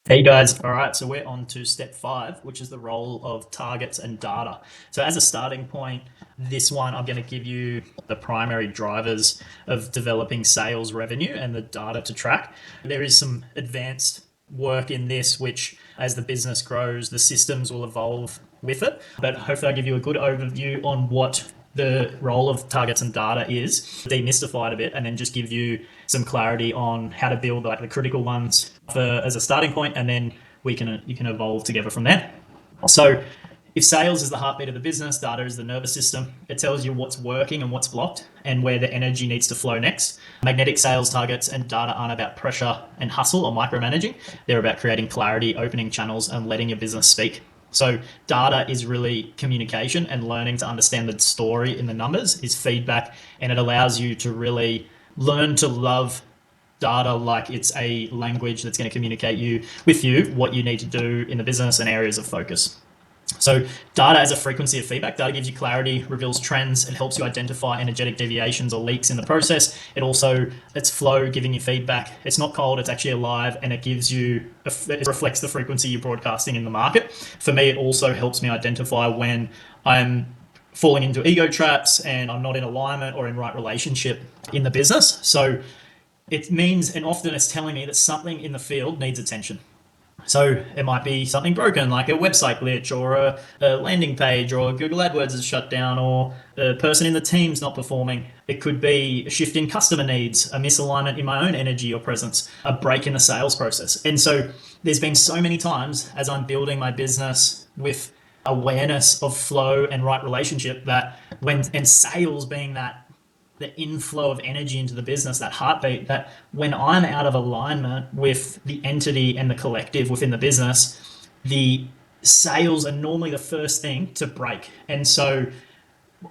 Hey guys, all right, so we're on to step 5, which is the role of targets and data. So, as a starting point, this one I'm going to give you the primary drivers of developing sales revenue and the data to track. There is some advanced work in this, which as the business grows, the systems will evolve with it. But hopefully, I'll give you a good overview on what the role of targets and data is, demystify it a bit, and then just give you some clarity on how to build like the critical ones as a starting point, and then you can evolve together from there. So if sales is the heartbeat of the business, data is the nervous system. It tells you what's working and what's blocked and where the energy needs to flow next. Magnetic sales targets and data aren't about pressure and hustle or micromanaging. They're about creating clarity, opening channels, and letting your business speak. So data is really communication, and learning to understand the story in the numbers is feedback, and it allows you to really learn to love data like it's a language that's going to communicate with you what you need to do in the business and areas of focus. So data as a frequency of feedback. Data gives you clarity, reveals trends, it helps you identify energetic deviations or leaks in the process. It's flow, giving you feedback. It's not cold, it's actually alive, and it reflects the frequency you're broadcasting in the market. For me, it also helps me identify when I'm falling into ego traps and I'm not in alignment or in right relationship in the business. So it means, and often it's telling me that something in the field needs attention. So it might be something broken, like a website glitch, or a landing page, or Google AdWords is shut down, or a person in the team's not performing. It could be a shift in customer needs, a misalignment in my own energy or presence, a break in the sales process. And so there's been so many times as I'm building my business with awareness of flow and right relationship, and sales being the inflow of energy into the business, that heartbeat, that when I'm out of alignment with the entity and the collective within the business, the sales are normally the first thing to break. And so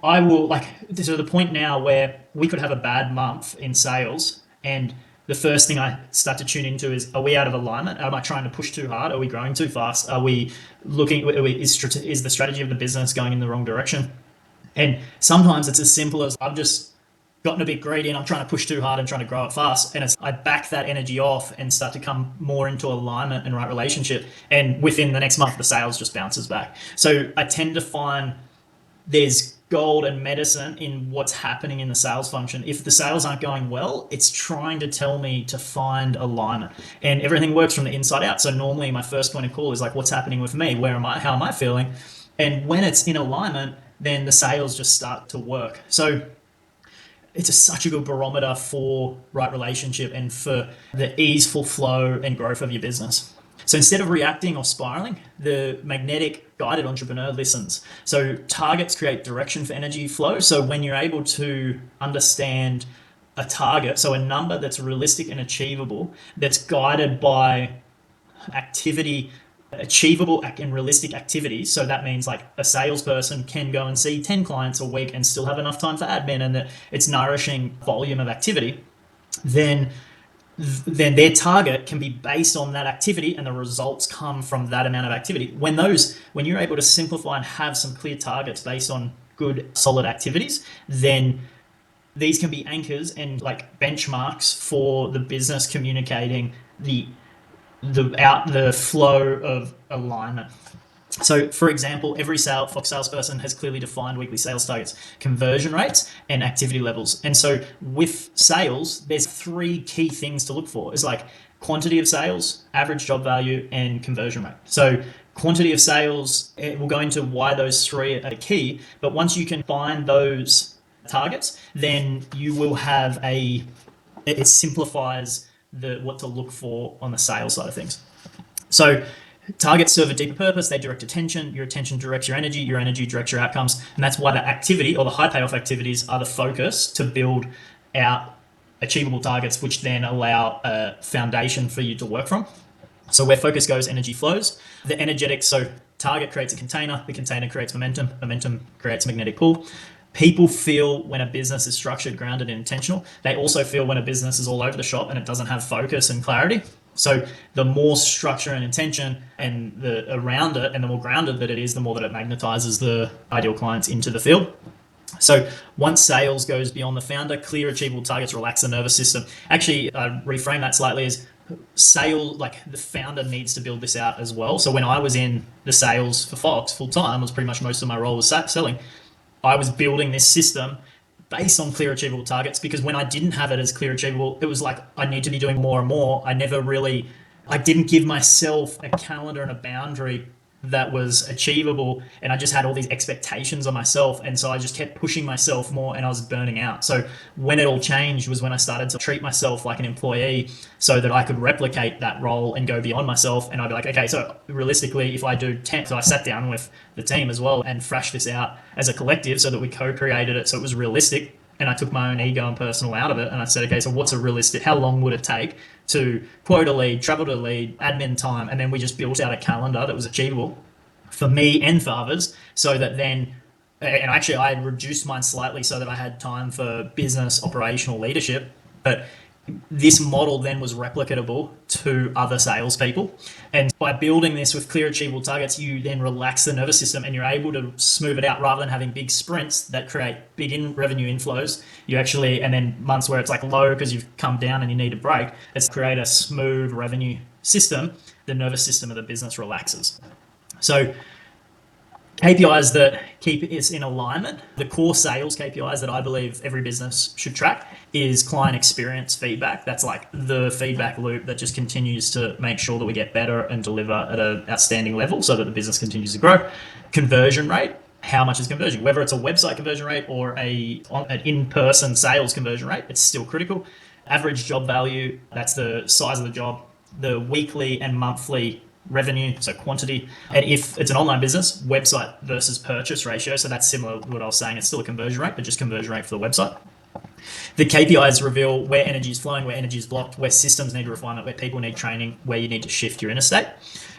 I will, to the point now where we could have a bad month in sales, and the first thing I start to tune into is, are we out of alignment? Am I trying to push too hard? Are we growing too fast? Is the strategy of the business going in the wrong direction? And sometimes it's as simple as, I've just gotten a bit greedy and I'm trying to push too hard and trying to grow it fast. And I back that energy off and start to come more into alignment and right relationship. And within the next month, the sales just bounces back. So I tend to find there's gold and medicine in what's happening in the sales function. If the sales aren't going well, it's trying to tell me to find alignment, and everything works from the inside out. So normally my first point of call is like, what's happening with me? Where am I? How am I feeling? And when it's in alignment, then the sales just start to work. So it's such a good barometer for right relationship and for the easeful flow and growth of your business. So instead of reacting or spiraling, the magnetic guided entrepreneur listens. So targets create direction for energy flow. So when you're able to understand a target, so a number that's realistic and achievable, that's guided by activity, achievable and realistic activities. So that means like a salesperson can go and see 10 clients a week and still have enough time for admin, and that it's nourishing volume of activity, then their target can be based on that activity, and the results come from that amount of activity. When you're able to simplify and have some clear targets based on good solid activities, then these can be anchors and like benchmarks for the business communicating the flow of alignment. So, for example, every Fox salesperson has clearly defined weekly sales targets, conversion rates, and activity levels. And so, with sales, there's 3 key things to look for. It's like quantity of sales, average job value, and conversion rate. So, quantity of sales, we'll go into why those 3 are key. But once you can find those targets, then you will have it simplifies what to look for on the sales side of things. So targets serve a deeper purpose. They direct attention. Your attention directs your energy directs your outcomes. And that's why the activity or the high payoff activities are the focus to build out achievable targets, which then allow a foundation for you to work from. So where focus goes, energy flows. The energetics, so target creates a container. The container creates momentum. Momentum creates a magnetic pull. People feel when a business is structured, grounded, and intentional. They also feel when a business is all over the shop and it doesn't have focus and clarity. So the more structure and intention and around it, and the more grounded that it is, the more that it magnetizes the ideal clients into the field. So once sales goes beyond the founder, clear achievable targets relax the nervous system. Actually, reframe that slightly as sale, like the founder needs to build this out as well. So when I was in the sales for Fox full time, was pretty much most of my role was selling. I was building this system based on clear achievable targets, because when I didn't have it as clear achievable, it was like I need to be doing more and more. I didn't give myself a calendar and a boundary that was achievable, and I just had all these expectations on myself, and so I just kept pushing myself more, and I was burning out. So when it all changed was when I started to treat myself like an employee, so that I could replicate that role and go beyond myself. And I'd be like, okay, so realistically, if I do 10, so I sat down with the team as well and thrashed this out as a collective so that we co-created it so it was realistic, and I took my own ego and personal out of it, and I said, okay, so what's a realistic, how long would it take to quote a lead, travel to a lead, admin time, and then we just built out a calendar that was achievable for me and for others, so that then, and actually I reduced mine slightly so that I had time for business operational leadership, but this model then was replicatable to other salespeople. And by building this with clear achievable targets, you then relax the nervous system and you're able to smooth it out rather than having big sprints that create big revenue inflows. You actually, and then months where it's like low because you've come down and you need a break, it's create a smooth revenue system. The nervous system of the business relaxes. So KPIs that keep us in alignment, the core sales KPIs that I believe every business should track is client experience feedback. That's like the feedback loop that just continues to make sure that we get better and deliver at an outstanding level so that the business continues to grow. Conversion rate, how much is conversion? Whether it's a website conversion rate or an in-person sales conversion rate, it's still critical. Average job value, that's the size of the job. The weekly and monthly revenue, so quantity. And if it's an online business, website versus purchase ratio. So that's similar to what I was saying. It's still a conversion rate, but just conversion rate for the website. The KPIs reveal where energy is flowing, where energy is blocked, where systems need refinement, where people need training, where you need to shift your interstate.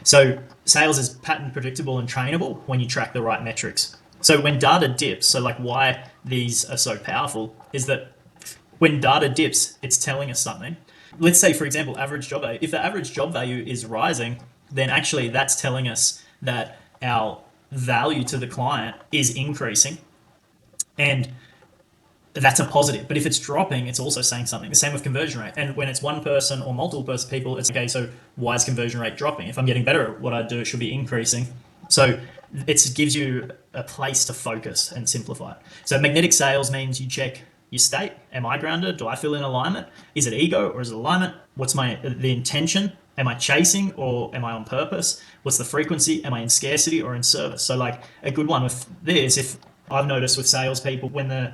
So sales is pattern predictable and trainable when you track the right metrics. So when data dips, so like why these are so powerful is that when data dips, it's telling us something. Let's say, for example, average job value. If the average job value is rising, then actually that's telling us that our value to the client is increasing, and that's a positive. But if it's dropping, it's also saying something. The same with conversion rate. And when it's one person or multiple person people, it's okay, so why is conversion rate dropping? If I'm getting better at what I do, it should be increasing. So it gives you a place to focus and simplify it. So magnetic sales means you check your state. Am I grounded? Do I feel in alignment? Is it ego or is it alignment? What's the intention? Am I chasing or am I on purpose? What's the frequency? Am I in scarcity or in service? So like a good one with this, if I've noticed with salespeople, when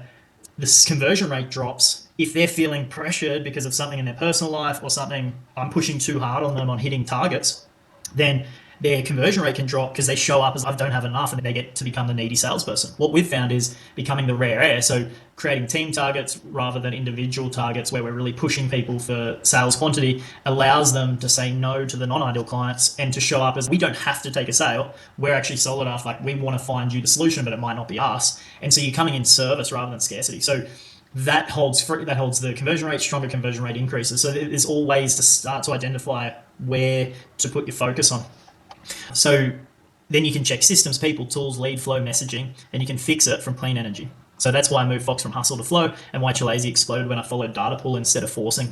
this conversion rate drops, if they're feeling pressured because of something in their personal life or something, I'm pushing too hard on them on hitting targets, then their conversion rate can drop because they show up as I don't have enough and they get to become the needy salesperson. What we've found is becoming the rare air. So creating team targets rather than individual targets where we're really pushing people for sales quantity allows them to say no to the non-ideal clients and to show up as we don't have to take a sale. We're actually solid enough. Like we want to find you the solution, but it might not be us. And so you're coming in service rather than scarcity. So that holds the conversion rate, stronger conversion rate increases. So there's all ways to start to identify where to put your focus on. So then you can check systems, people, tools, lead flow, messaging, and you can fix it from clean energy. So that's why I moved Fox from hustle to flow and why Chalazi exploded when I followed data pull instead of forcing.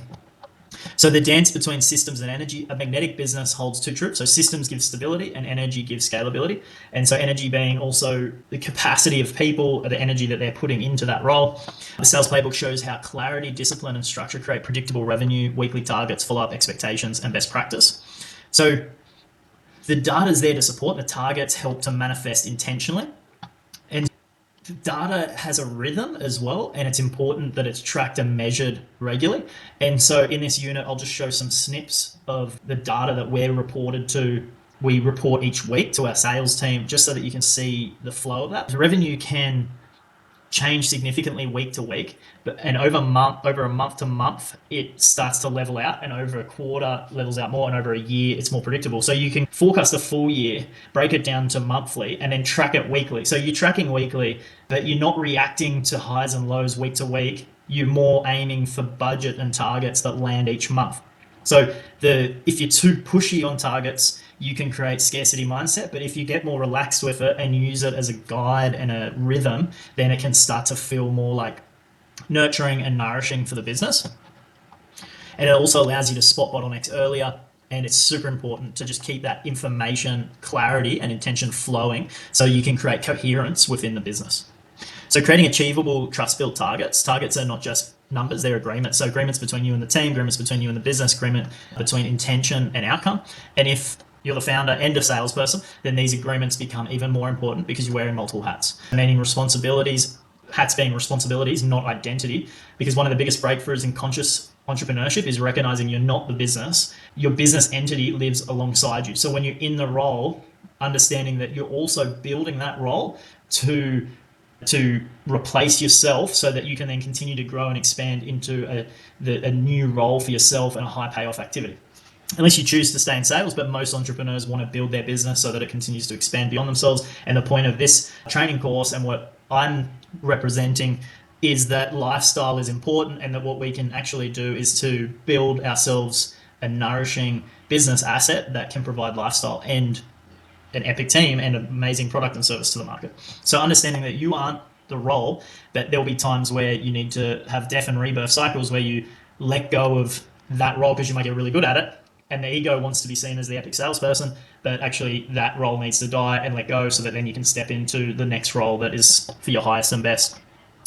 So the dance between systems and energy, a magnetic business holds two truths. So systems give stability and energy gives scalability. And so energy being also the capacity of people, the energy that they're putting into that role. The sales playbook shows how clarity, discipline, and structure create predictable revenue, weekly targets, follow-up expectations, and best practice. So the data is there to support, the targets help to manifest intentionally. And data has a rhythm as well, and it's important that it's tracked and measured regularly. And so in this unit, I'll just show some snips of the data that we report each week to our sales team, just so that you can see the flow of that. The revenue can change significantly week to week, and over a month to month, it starts to level out, and over a quarter levels out more, and over a year, it's more predictable. So you can forecast a full year, break it down to monthly, and then track it weekly. So you're tracking weekly, but you're not reacting to highs and lows week to week. You're more aiming for budget and targets that land each month. So if you're too pushy on targets, you can create scarcity mindset. But if you get more relaxed with it and use it as a guide and a rhythm, then it can start to feel more like nurturing and nourishing for the business. And it also allows you to spot bottlenecks earlier. And it's super important to just keep that information clarity and intention flowing so you can create coherence within the business. So creating achievable trust-built targets. Targets are not just numbers, they're agreements. So agreements between you and the team, agreements between you and the business, agreement between intention and outcome. And if you're the founder and a salesperson, then these agreements become even more important because you're wearing multiple hats. Meaning responsibilities, hats being responsibilities, not identity. Because one of the biggest breakthroughs in conscious entrepreneurship is recognizing you're not the business. Your business entity lives alongside you. So when you're in the role, understanding that you're also building that role to replace yourself so that you can then continue to grow and expand into a new role for yourself and a high payoff activity. Unless you choose to stay in sales, but most entrepreneurs want to build their business so that it continues to expand beyond themselves. And the point of this training course and what I'm representing is that lifestyle is important, and that what we can actually do is to build ourselves a nourishing business asset that can provide lifestyle and an epic team and an amazing product and service to the market. So understanding that you aren't the role, that there'll be times where you need to have death and rebirth cycles where you let go of that role because you might get really good at it, and the ego wants to be seen as the epic salesperson, but actually that role needs to die and let go so that then you can step into the next role that is for your highest and best.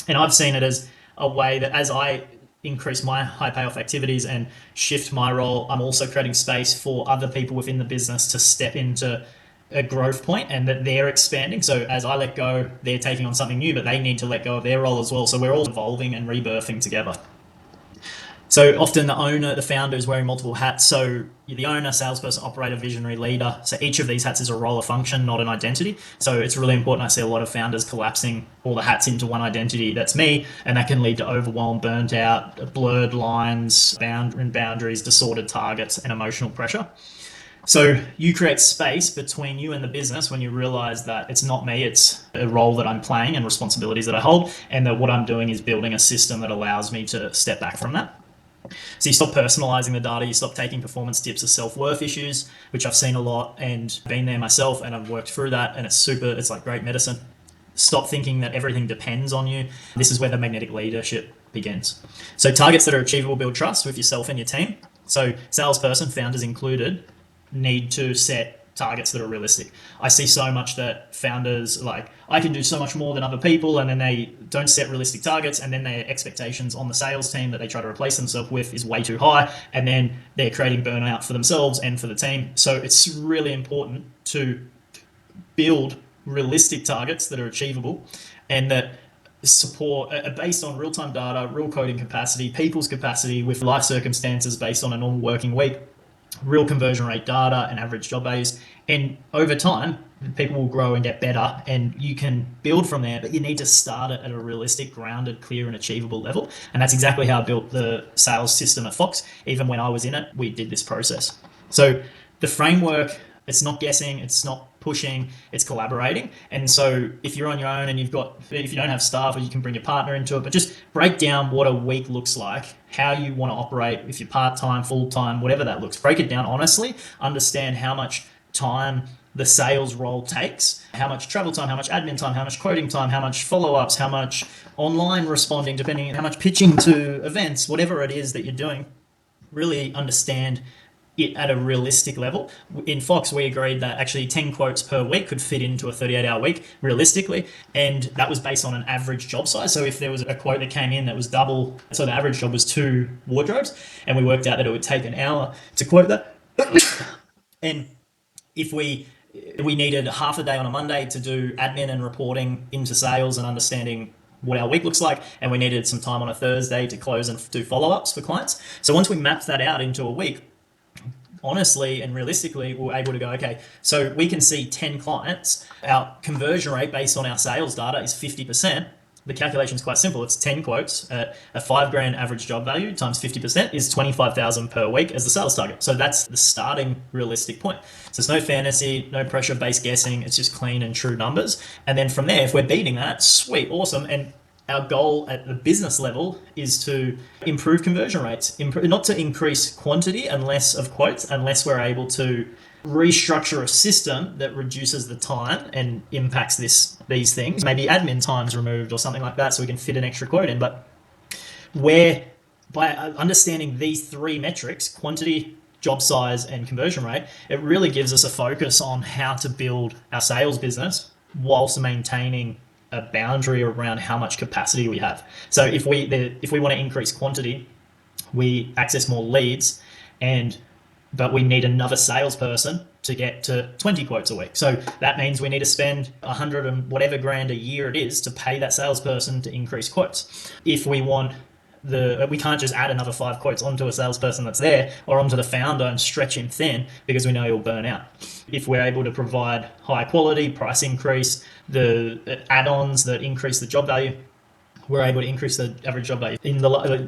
And I've seen it as a way that as I increase my high payoff activities and shift my role, I'm also creating space for other people within the business to step into a growth point, and that they're expanding. So as I let go, they're taking on something new, but they need to let go of their role as well. So we're all evolving and rebirthing together. So often the owner, the founder, is wearing multiple hats. So you're the owner, salesperson, operator, visionary, leader. So each of these hats is a role or function, not an identity. So it's really important. I see a lot of founders collapsing all the hats into one identity. That's me. And that can lead to overwhelm, burnt out, blurred lines, boundaries, distorted targets, and emotional pressure. So you create space between you and the business when you realize that it's not me, it's a role that I'm playing and responsibilities that I hold, and that what I'm doing is building a system that allows me to step back from that. So you stop personalizing the data, you stop taking performance dips or self-worth issues, which I've seen a lot and been there myself, and I've worked through that, and it's like great medicine. Stop thinking that everything depends on you. This is where the magnetic leadership begins. So targets that are achievable build trust with yourself and your team. So salesperson, founders included, need to set targets that are realistic. I see so much that founders like, I can do so much more than other people, and then they don't set realistic targets, and then their expectations on the sales team that they try to replace themselves with is way too high, and then they're creating burnout for themselves and for the team. So it's really important to build realistic targets that are achievable and that support are based on real-time data, real coding capacity, people's capacity with life circumstances based on a normal working week, real conversion rate data and average job values. And over time, people will grow and get better, and you can build from there, but you need to start it at a realistic, grounded, clear, and achievable level. And that's exactly how I built the sales system at Fox. Even when I was in it, we did this process. So the framework, it's not guessing, it's not pushing, it's collaborating. And so if you're on your own and if you don't have staff, or you can bring your partner into it, but just break down what a week looks like, how you want to operate, if you're part-time, full-time, whatever that looks, break it down honestly, understand how much time the sales role takes, how much travel time, how much admin time, how much quoting time, how much follow-ups, how much online responding, depending on how much pitching to events, whatever it is that you're doing, really understand it at a realistic level. In Fox, we agreed that actually 10 quotes per week could fit into a 38-hour week realistically, and that was based on an average job size. So if there was a quote that came in that was double, so the average job was 2 wardrobes, and we worked out that it would take an hour to quote that. And if we needed half a day on a Monday to do admin and reporting into sales and understanding what our week looks like, and we needed some time on a Thursday to close and do follow-ups for clients. So once we mapped that out into a week, honestly and realistically, we're able to go, okay, so we can see 10 clients. Our conversion rate based on our sales data is 50%. The calculation is quite simple. It's 10 quotes at a $5,000 average job value times 50% is 25,000 per week as the sales target. So that's the starting realistic point. So there's no fantasy, no pressure-based guessing. It's just clean and true numbers. And then from there, if we're beating that, sweet, awesome. And our goal at the business level is to improve conversion rates, not to increase quantity unless we're able to restructure a system that reduces the time and impacts these things. Maybe admin time's removed or something like that, so we can fit an extra quote in. But where by understanding these three metrics, quantity, job size, and conversion rate, it really gives us a focus on how to build our sales business whilst maintaining a boundary around how much capacity we have. So if we want to increase quantity, we access more leads, but we need another salesperson to get to 20 quotes a week. So that means we need to spend 100 and whatever grand a year it is to pay that salesperson to increase quotes. If we want we can't just add another 5 quotes onto a salesperson that's there or onto the founder and stretch him thin because we know he'll burn out. If we're able to provide high quality, price increase, the add-ons that increase the job value, we're able to increase the average job value.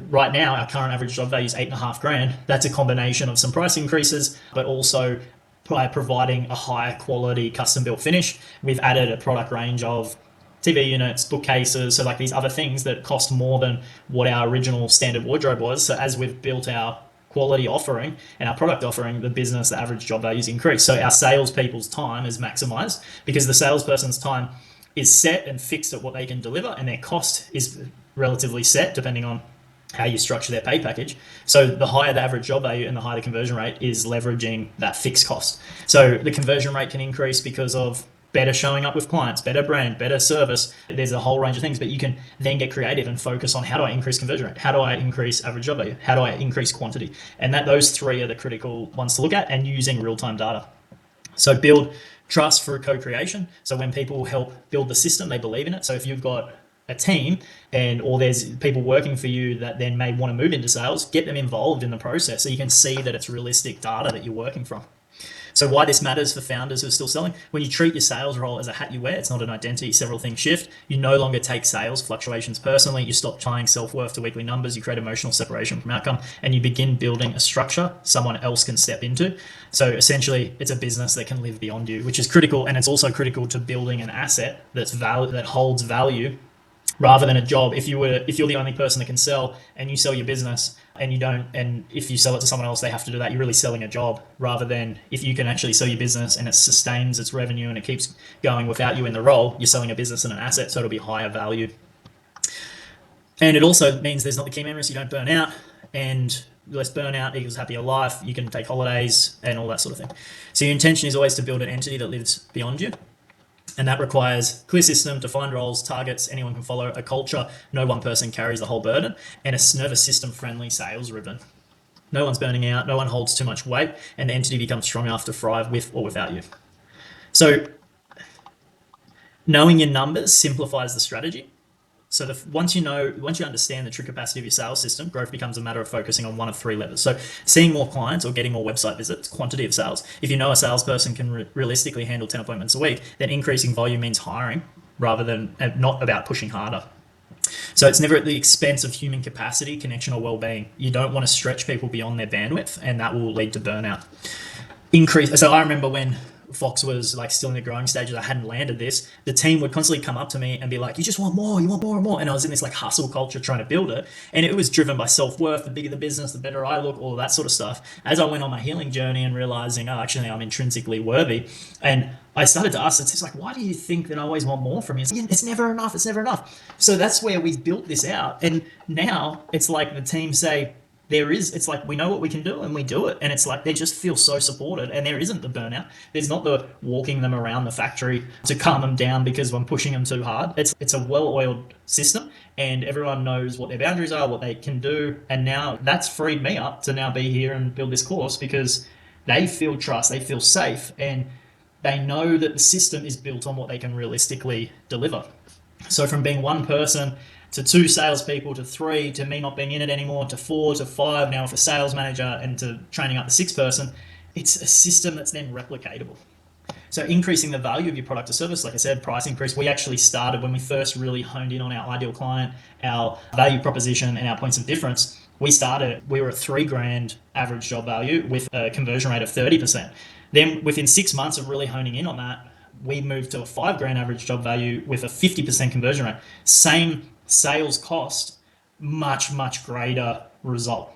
Right now, our current average job value is 8.5 grand. That's a combination of some price increases, but also by providing a higher quality custom built finish. We've added a product range of TV units, bookcases, so like these other things that cost more than what our original standard wardrobe was. So as we've built our quality offering and our product offering, the business, the average job values increase. So our salespeople's time is maximized because the salesperson's time is set and fixed at what they can deliver, and their cost is relatively set depending on how you structure their pay package. So the higher the average job value and the higher the conversion rate is leveraging that fixed cost. So the conversion rate can increase because of better showing up with clients, better brand, better service. There's a whole range of things, but you can then get creative and focus on how do I increase conversion rate? How do I increase average job value? How do I increase quantity? And those three are the critical ones to look at, and using real-time data. So build trust through co-creation. So when people help build the system, they believe in it. So if you've got a team or there's people working for you that then may want to move into sales, get them involved in the process so you can see that it's realistic data that you're working from. So why this matters for founders who are still selling: when you treat your sales role as a hat you wear, it's not an identity, several things shift. You no longer take sales fluctuations personally. You stop tying self-worth to weekly numbers. You create emotional separation from outcome, and you begin building a structure someone else can step into. So essentially, it's a business that can live beyond you, which is critical. And it's also critical to building an asset that holds value rather than a job. If you're the only person that can sell and you sell your business and if you sell it to someone else, they have to do that, you're really selling a job, rather than if you can actually sell your business and it sustains its revenue and it keeps going without you in the role, you're selling a business and an asset, so it'll be higher value. And it also means there's not the key memories, you don't burn out, and less burnout equals happier life. You can take holidays and all that sort of thing. So your intention is always to build an entity that lives beyond you. And that requires clear system, defined roles, targets anyone can follow, a culture, no one person carries the whole burden, and a nervous system friendly sales ribbon. No one's burning out, no one holds too much weight, and the entity becomes strong enough to thrive with or without you. So knowing your numbers simplifies the strategy. So once you understand the true capacity of your sales system, growth becomes a matter of focusing on one of 3 levers. So seeing more clients or getting more website visits, quantity of sales. If you know a salesperson can realistically handle 10 appointments a week, then increasing volume means hiring rather than not about pushing harder. So it's never at the expense of human capacity, connection, or well-being. You don't want to stretch people beyond their bandwidth, and that will lead to burnout. So I remember when Fox was like still in the growing stages, I hadn't landed this, the team would constantly come up to me and be like, you just want more, you want more and more. And I was in this like hustle culture trying to build it. And it was driven by self-worth. The bigger the business, the better I look, all of that sort of stuff. As I went on my healing journey and realizing, actually I'm intrinsically worthy. And I started to ask, it's like, why do you think that I always want more from you? It's never enough. It's never enough. So that's where we built this out. And now it's like the team say, it's like we know what we can do and we do it. And it's like they just feel so supported, and there isn't the burnout. There's not the walking them around the factory to calm them down because I'm pushing them too hard. It's a well-oiled system, and everyone knows what their boundaries are, what they can do. And now that's freed me up to now be here and build this course because they feel trust, they feel safe, and they know that the system is built on what they can realistically deliver. So from being one person to 2 salespeople to 3 to me not being in it anymore to 4 to 5 now with a sales manager and to training up the 6th person, it's a system that's then replicatable. So increasing the value of your product or service, like I said, price increase. We actually started when we first really honed in on our ideal client, our value proposition and our points of difference. We were at 3 grand average job value with a conversion rate of 30%. Then within 6 months of really honing in on that, we moved to a 5 grand average job value with a 50% conversion rate. Same sales cost, much, much greater result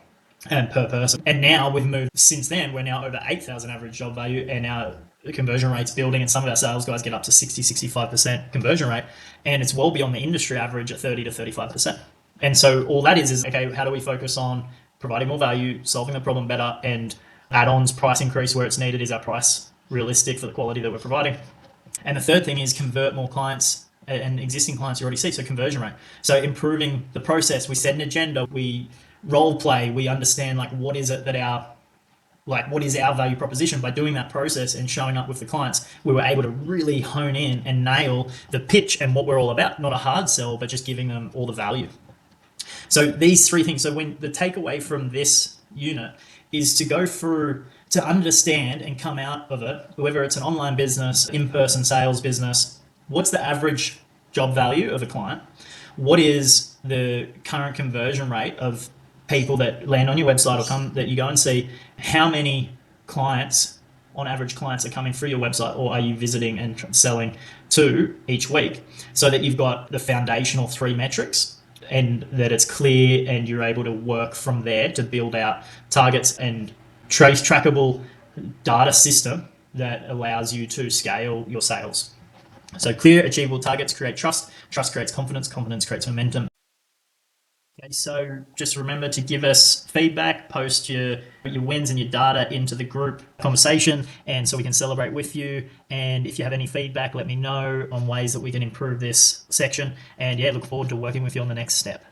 and per person. And now we've moved, since then, we're now over 8,000 average job value, and our conversion rate's building, and some of our sales guys get up to 60, 65% conversion rate. And it's well beyond the industry average at 30 to 35%. And so all that is okay, how do we focus on providing more value, solving the problem better, and add-ons, price increase where it's needed? Is our price realistic for the quality that we're providing? And the third thing is convert more clients and existing clients you already see, so conversion rate. So improving the process, we set an agenda, we role play, we understand like what is it that what is our value proposition. By doing that process and showing up with the clients, we were able to really hone in and nail the pitch and what we're all about. Not a hard sell, but just giving them all the value. So these three things. So when the takeaway from this unit is to go through to understand and come out of it, whether it's an online business, in-person sales business, what's the average job value of a client? What is the current conversion rate of people that land on your website or come that you go and see? How many clients, on average, clients are coming through your website or are you visiting and selling to each week? So that you've got the foundational three metrics and that it's clear and you're able to work from there to build out targets and trackable data system that allows you to scale your sales. So clear, achievable targets create trust. Trust creates confidence. Confidence creates momentum. Okay, so just remember to give us feedback, post your wins and your data into the group conversation, and so we can celebrate with you. And if you have any feedback, let me know on ways that we can improve this section. And yeah, look forward to working with you on the next step.